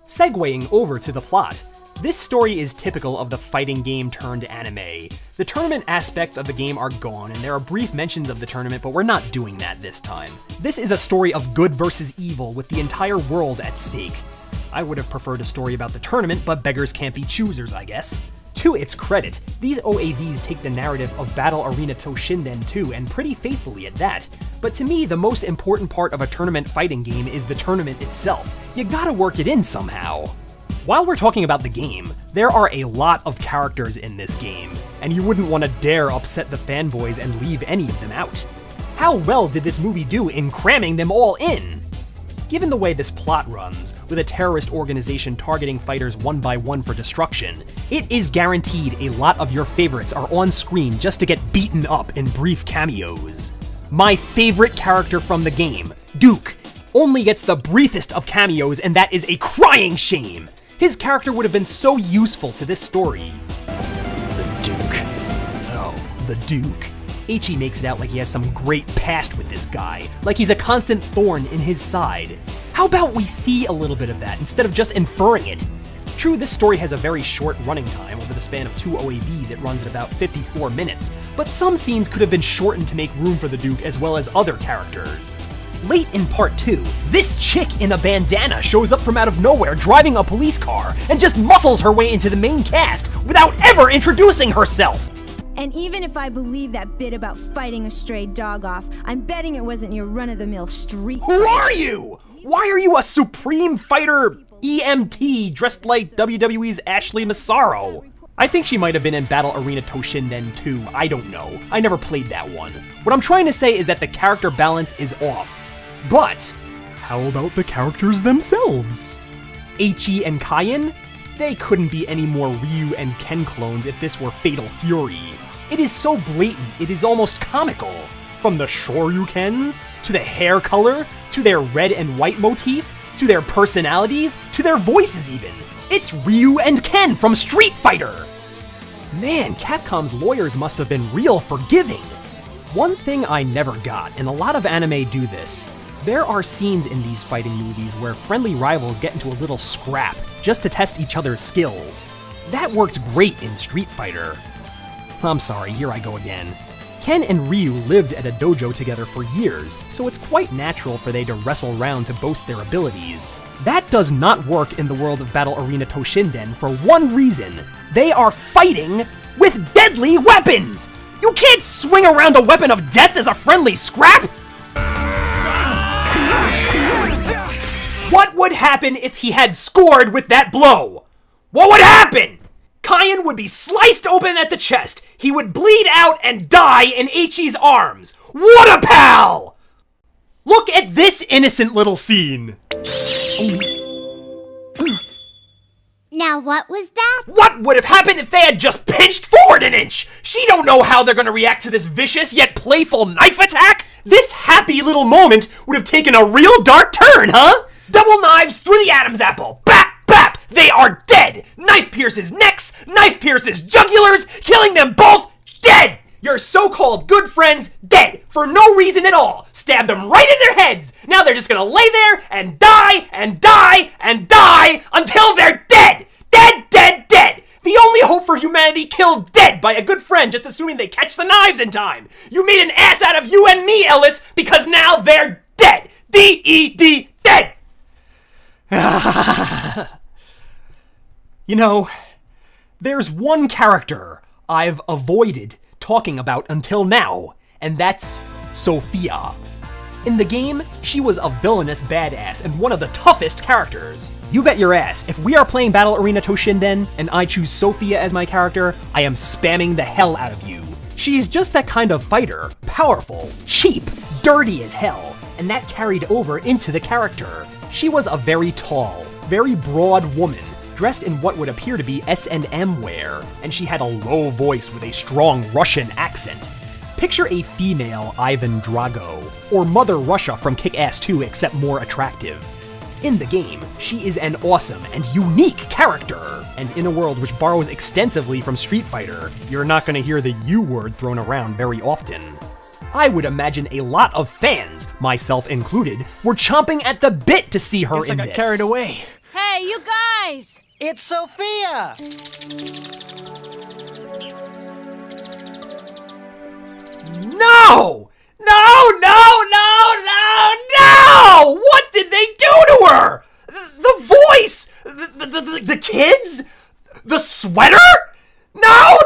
Segueing over to the plot. This story is typical of the fighting game turned anime. The tournament aspects of the game are gone, and there are brief mentions of the tournament, but we're not doing that this time. This is a story of good versus evil, with the entire world at stake. I would have preferred a story about the tournament, but beggars can't be choosers, I guess. To its credit, these OAVs take the narrative of Battle Arena Toshinden 2, and pretty faithfully at that. But to me, the most important part of a tournament fighting game is the tournament itself. You gotta work it in somehow. While we're talking about the game, there are a lot of characters in this game, and you wouldn't want to dare upset the fanboys and leave any of them out. How well did this movie do in cramming them all in? Given the way this plot runs, with a terrorist organization targeting fighters one by one for destruction, it is guaranteed a lot of your favorites are on screen just to get beaten up in brief cameos. My favorite character from the game, Duke, only gets the briefest of cameos, and that is a crying shame! His character would have been so useful to this story. The Duke. Oh, the Duke. Ichi makes it out like he has some great past with this guy, like he's a constant thorn in his side. How about we see a little bit of that instead of just inferring it? True, this story has a very short running time. Over the span of 2 OAVs, it runs at about 54 minutes, but some scenes could have been shortened to make room for the Duke as well as other characters. Late in part 2, this chick in a bandana shows up from out of nowhere driving a police car and just muscles her way into the main cast without ever introducing herself! And even if I believe that bit about fighting a stray dog off, I'm betting it wasn't your run-of-the-mill street Who are you? Why are you a Supreme Fighter EMT dressed like WWE's Ashley Massaro? I think she might have been in Battle Arena Toshinden 2, I don't know. I never played that one. What I'm trying to say is that the character balance is off. But, how about the characters themselves? Ichi and Kaien? They couldn't be any more Ryu and Ken clones if this were Fatal Fury. It is so blatant, it is almost comical. From the Shoryukens, to the hair color, to their red and white motif, to their personalities, to their voices even. It's Ryu and Ken from Street Fighter! Man, Capcom's lawyers must have been real forgiving. One thing I never got, and a lot of anime do this, there are scenes in these fighting movies where friendly rivals get into a little scrap just to test each other's skills. That worked great in Street Fighter. I'm sorry, here I go again. Ken and Ryu lived at a dojo together for years, so it's quite natural for they to wrestle around to boast their abilities. That does not work in the world of Battle Arena Toshinden for one reason. They are fighting with deadly weapons! You can't swing around a weapon of death as a friendly scrap! What would happen if he had scored with that blow? What would happen? Kaien would be sliced open at the chest. He would bleed out and die in Ichi's arms. What a pal! Look at this innocent little scene. Now what was that? What would have happened if they had just pinched forward an inch? She don't know how they're gonna react to this vicious yet playful knife attack. This happy little moment would have taken a real dark turn, huh? Double knives through the Adam's apple. Bap, bap, they are dead. Knife pierces necks, knife pierces jugulars, killing them both dead. Your so-called good friends dead for no reason at all. Stabbed them right in their heads. Now they're just gonna lay there and die and die and die until they're dead. Dead, dead, dead. The only hope for humanity killed dead by a good friend, just assuming they catch the knives in time. You made an ass out of you and me, Ellis, because now they're dead. D-E-D, dead. You know, there's one character I've avoided talking about until now, and that's Sophia. In the game, she was a villainous badass and one of the toughest characters. You bet your ass, if we are playing Battle Arena Toshinden and I choose Sophia as my character, I am spamming the hell out of you. She's just that kind of fighter, powerful, cheap, dirty as hell, and that carried over into the character. She was a very tall, very broad woman, dressed in what would appear to be S&M wear, and she had a low voice with a strong Russian accent. Picture a female Ivan Drago, or Mother Russia from Kick-Ass 2 except more attractive. In the game, she is an awesome and unique character, and in a world which borrows extensively from Street Fighter, you're not gonna hear the U word thrown around very often. I would imagine a lot of fans, myself included, were chomping at the bit to see her in this. I got carried away. Hey! Hey, you guys! It's Sophia! No! No! What did they do to her? The voice? The kids? The sweater? No!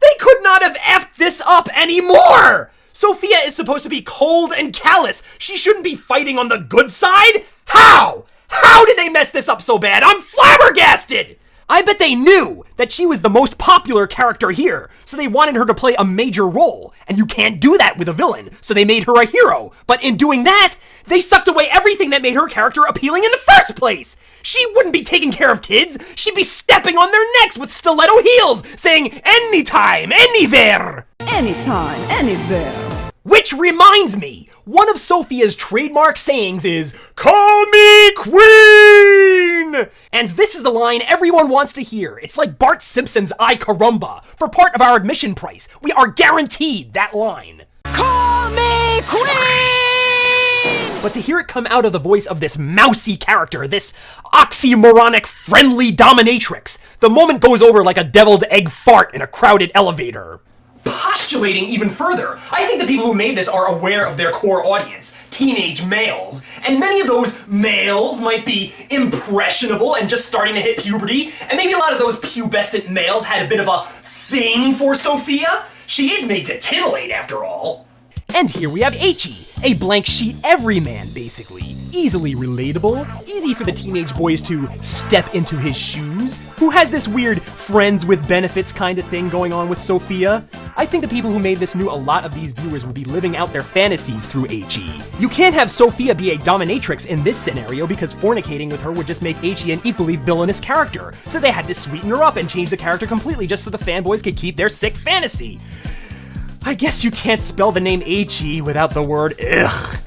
They could not have effed this up anymore! Sophia is supposed to be cold and callous. She shouldn't be fighting on the good side? How? How did they mess this up so bad? I'm flabbergasted! I bet they knew that she was the most popular character here, so they wanted her to play a major role. And you can't do that with a villain, so they made her a hero. But in doing that, they sucked away everything that made her character appealing in the first place. She wouldn't be taking care of kids. She'd be stepping on their necks with stiletto heels, saying, anytime, anywhere. Anytime, anywhere. Which reminds me, one of Sophia's trademark sayings is, "Call me Queen!" And this is the line everyone wants to hear. It's like Bart Simpson's "Ay caramba." For part of our admission price, we are guaranteed that line. Call me Queen! But to hear it come out of the voice of this mousy character, this oxymoronic friendly dominatrix, the moment goes over like a deviled egg fart in a crowded elevator. Postulating even further, I think the people who made this are aware of their core audience, teenage males, and many of those males might be impressionable and just starting to hit puberty, and maybe a lot of those pubescent males had a bit of a thing for Sophia. She is made to titillate after all. And here we have Eichi, a blank sheet everyman, basically. Easily relatable, easy for the teenage boys to step into his shoes, who has this weird friends with benefits kind of thing going on with Sophia. I think the people who made this knew a lot of these viewers would be living out their fantasies through Eichi. You can't have Sophia be a dominatrix in this scenario because fornicating with her would just make Eichi an equally villainous character, so they had to sweeten her up and change the character completely just so the fanboys could keep their sick fantasy. I guess you can't spell the name Eichi without the word ugh.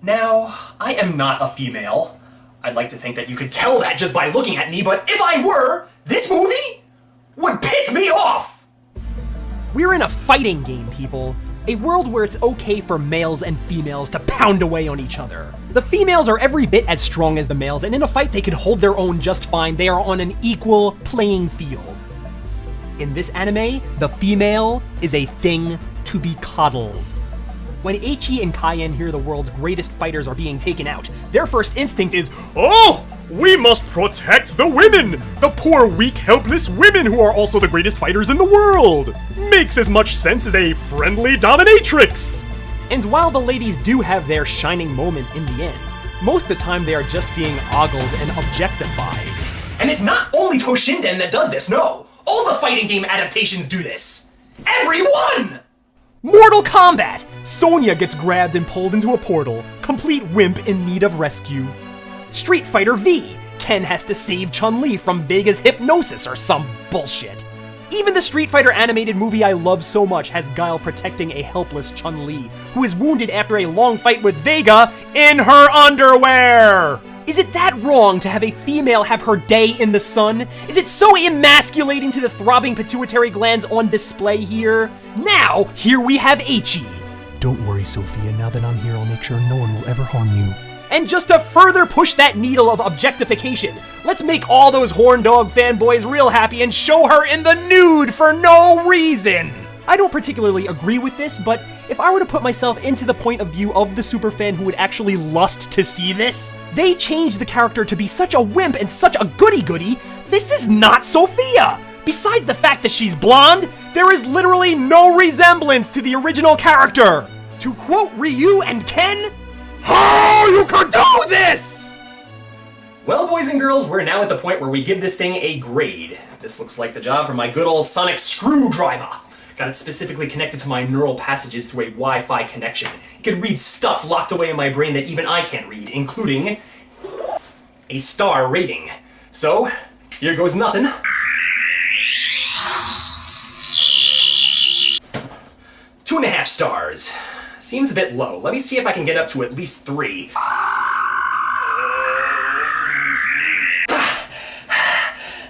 Now, I am not a female. I'd like to think that you could tell that just by looking at me, but if I were, this movie would piss me off! We're in a fighting game, people. A world where it's okay for males and females to pound away on each other. The females are every bit as strong as the males, and in a fight they can hold their own just fine. They are on an equal playing field. In this anime, the female is a thing to be coddled. When Eichi and Cayenne hear the world's greatest fighters are being taken out, their first instinct is, "Oh, we must protect the women! The poor, weak, helpless women who are also the greatest fighters in the world! Makes as much sense as a friendly dominatrix!" And while the ladies do have their shining moment in the end, most of the time they are just being ogled and objectified. And it's not only Toshinden that does this, no! All the fighting game adaptations do this! Everyone! Mortal Kombat! Sonya gets grabbed and pulled into a portal, complete wimp in need of rescue. Street Fighter V, Ken has to save Chun-Li from Vega's hypnosis or some bullshit. Even the Street Fighter animated movie I love so much has Guile protecting a helpless Chun-Li, who is wounded after a long fight with Vega in her underwear! Is it that wrong to have a female have her day in the sun? Is it so emasculating to the throbbing pituitary glands on display here? Now, here we have Eichi. Don't worry, Sophia, now that I'm here, I'll make sure no one will ever harm you. And just to further push that needle of objectification, let's make all those horn dog fanboys real happy and show her in the nude for no reason! I don't particularly agree with this, but if I were to put myself into the point of view of the superfan who would actually lust to see this, they changed the character to be such a wimp and such a goody-goody, this is not Sophia! Besides the fact that she's blonde, there is literally no resemblance to the original character! To quote Ryu and Ken, "How you could do this?" Well, boys and girls, we're now at the point where we give this thing a grade. This looks like the job for my good old sonic screwdriver. Got it specifically connected to my neural passages through a Wi-Fi connection. It can read stuff locked away in my brain that even I can't read, including a star rating. So, here goes nothing. 2.5 stars. Seems a bit low. Let me see if I can get up to at least 3.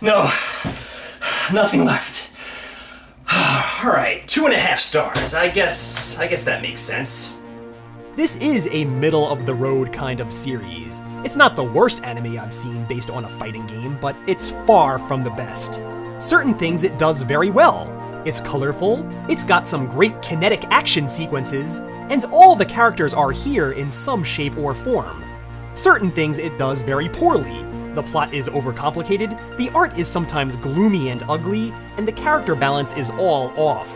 No, nothing left. Alright, 2.5 stars. I guess that makes sense. This is a middle-of-the-road kind of series. It's not the worst anime I've seen based on a fighting game, but it's far from the best. Certain things it does very well. It's colorful, it's got some great kinetic action sequences, and all the characters are here in some shape or form. Certain things it does very poorly. The plot is overcomplicated, the art is sometimes gloomy and ugly, and the character balance is all off.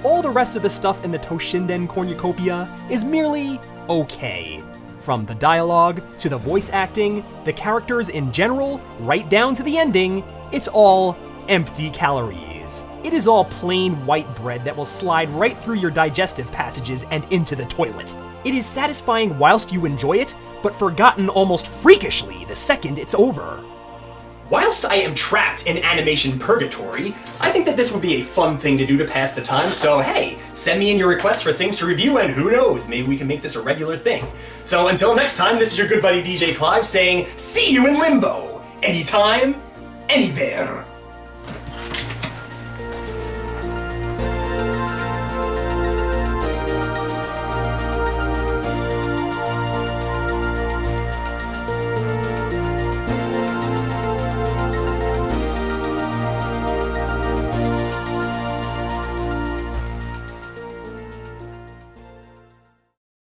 All the rest of the stuff in the Toshinden cornucopia is merely okay. From the dialogue, to the voice acting, the characters in general, right down to the ending, it's all empty calories. It is all plain white bread that will slide right through your digestive passages and into the toilet. It is satisfying whilst you enjoy it, but forgotten almost freakishly the second it's over. Whilst I am trapped in animation purgatory, I think that this would be a fun thing to do to pass the time, so hey, send me in your requests for things to review, and who knows, maybe we can make this a regular thing. So until next time, this is your good buddy DJ Clive saying, see you in Limbo! Anytime, anywhere.